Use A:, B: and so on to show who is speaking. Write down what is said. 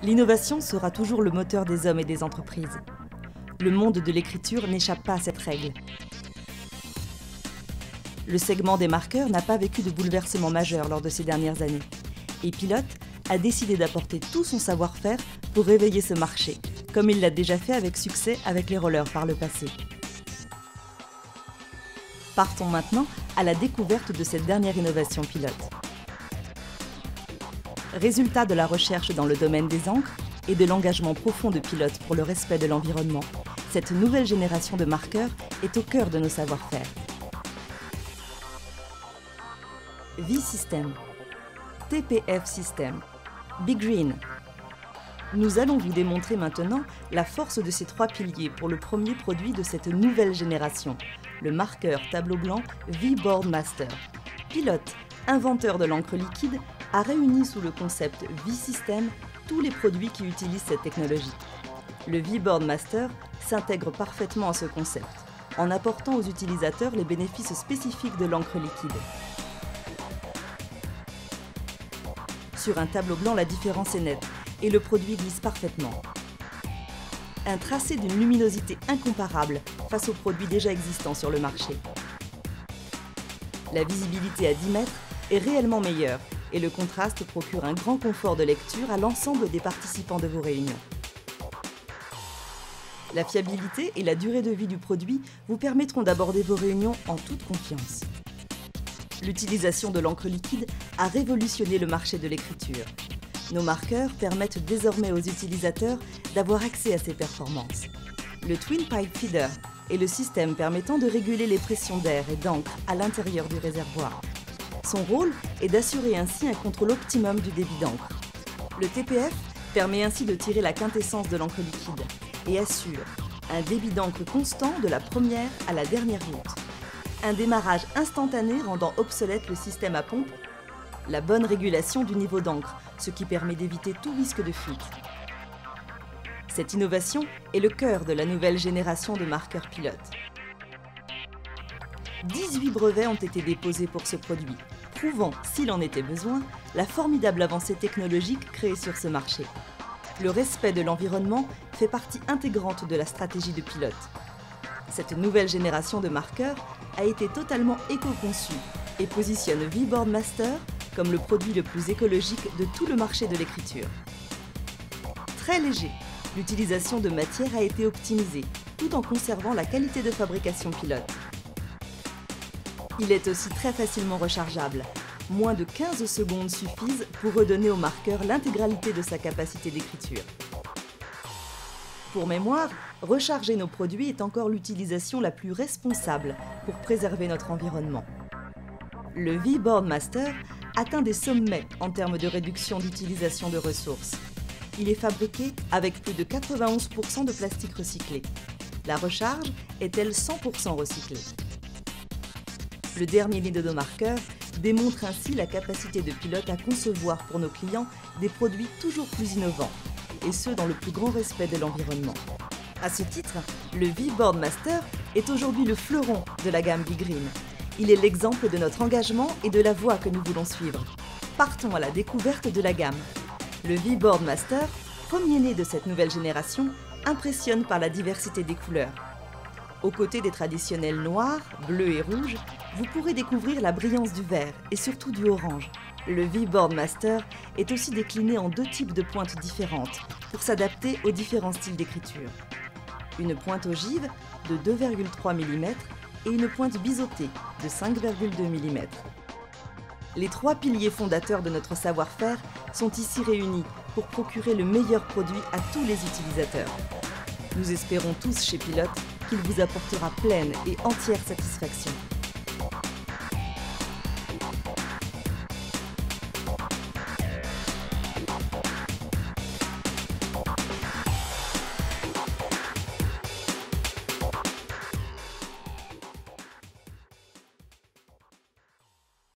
A: L'innovation sera toujours le moteur des hommes et des entreprises. Le monde de l'écriture n'échappe pas à cette règle. Le segment des marqueurs n'a pas vécu de bouleversement majeur lors de ces dernières années. Et Pilote a décidé d'apporter tout son savoir-faire pour réveiller ce marché, comme il l'a déjà fait avec succès avec les rollers par le passé. Partons maintenant à la découverte de cette dernière innovation Pilote. Résultat de la recherche dans le domaine des encres et de l'engagement profond de Pilote pour le respect de l'environnement, cette nouvelle génération de marqueurs est au cœur de nos savoir-faire. V-System, TPF System, Big Green. Nous allons vous démontrer maintenant la force de ces trois piliers pour le premier produit de cette nouvelle génération, le marqueur tableau blanc V-Boardmaster. Pilote, inventeur de l'encre liquide, a réuni sous le concept V-System tous les produits qui utilisent cette technologie. Le V-Boardmaster s'intègre parfaitement à ce concept, en apportant aux utilisateurs les bénéfices spécifiques de l'encre liquide. Sur un tableau blanc, la différence est nette et le produit glisse parfaitement. Un tracé d'une luminosité incomparable face aux produits déjà existants sur le marché. La visibilité à 10 mètres est réellement meilleure et le contraste procure un grand confort de lecture à l'ensemble des participants de vos réunions. La fiabilité et la durée de vie du produit vous permettront d'aborder vos réunions en toute confiance. L'utilisation de l'encre liquide a révolutionné le marché de l'écriture. Nos marqueurs permettent désormais aux utilisateurs d'avoir accès à ces performances. Le Twin Pipe Feeder est le système permettant de réguler les pressions d'air et d'encre à l'intérieur du réservoir. Son rôle est d'assurer ainsi un contrôle optimum du débit d'encre. Le TPF permet ainsi de tirer la quintessence de l'encre liquide et assure un débit d'encre constant de la première à la dernière goutte. Un démarrage instantané rendant obsolète le système à pompe, la bonne régulation du niveau d'encre, ce qui permet d'éviter tout risque de fuite. Cette innovation est le cœur de la nouvelle génération de marqueurs Pilote. 18 brevets ont été déposés pour ce produit, prouvant, s'il en était besoin, la formidable avancée technologique créée sur ce marché. Le respect de l'environnement fait partie intégrante de la stratégie de Pilote. Cette nouvelle génération de marqueurs a été totalement éco-conçue et positionne V-Boardmaster comme le produit le plus écologique de tout le marché de l'écriture. Très léger, l'utilisation de matière a été optimisée, tout en conservant la qualité de fabrication Pilote. Il est aussi très facilement rechargeable. Moins de 15 secondes suffisent pour redonner au marqueur l'intégralité de sa capacité d'écriture. Pour mémoire, recharger nos produits est encore l'utilisation la plus responsable pour préserver notre environnement. Le V-Boardmaster atteint des sommets en termes de réduction d'utilisation de ressources. Il est fabriqué avec plus de 91% de plastique recyclé. La recharge est, elle, 100% recyclée. Le dernier né de nos marqueurs démontre ainsi la capacité de Pilote à concevoir pour nos clients des produits toujours plus innovants, et ce dans le plus grand respect de l'environnement. À ce titre, le V-Boardmaster est aujourd'hui le fleuron de la gamme Big Green. Il est l'exemple de notre engagement et de la voie que nous voulons suivre. Partons à la découverte de la gamme. Le V-Boardmaster, premier né de cette nouvelle génération, impressionne par la diversité des couleurs. Aux côtés des traditionnels noirs, bleus et rouges, vous pourrez découvrir la brillance du vert et surtout du orange. Le V-Boardmaster est aussi décliné en deux types de pointes différentes pour s'adapter aux différents styles d'écriture. Une pointe ogive de 2,3 mm et une pointe biseautée de 5,2 mm. Les trois piliers fondateurs de notre savoir-faire sont ici réunis pour procurer le meilleur produit à tous les utilisateurs. Nous espérons tous chez Pilote qu'il vous apportera pleine et entière satisfaction.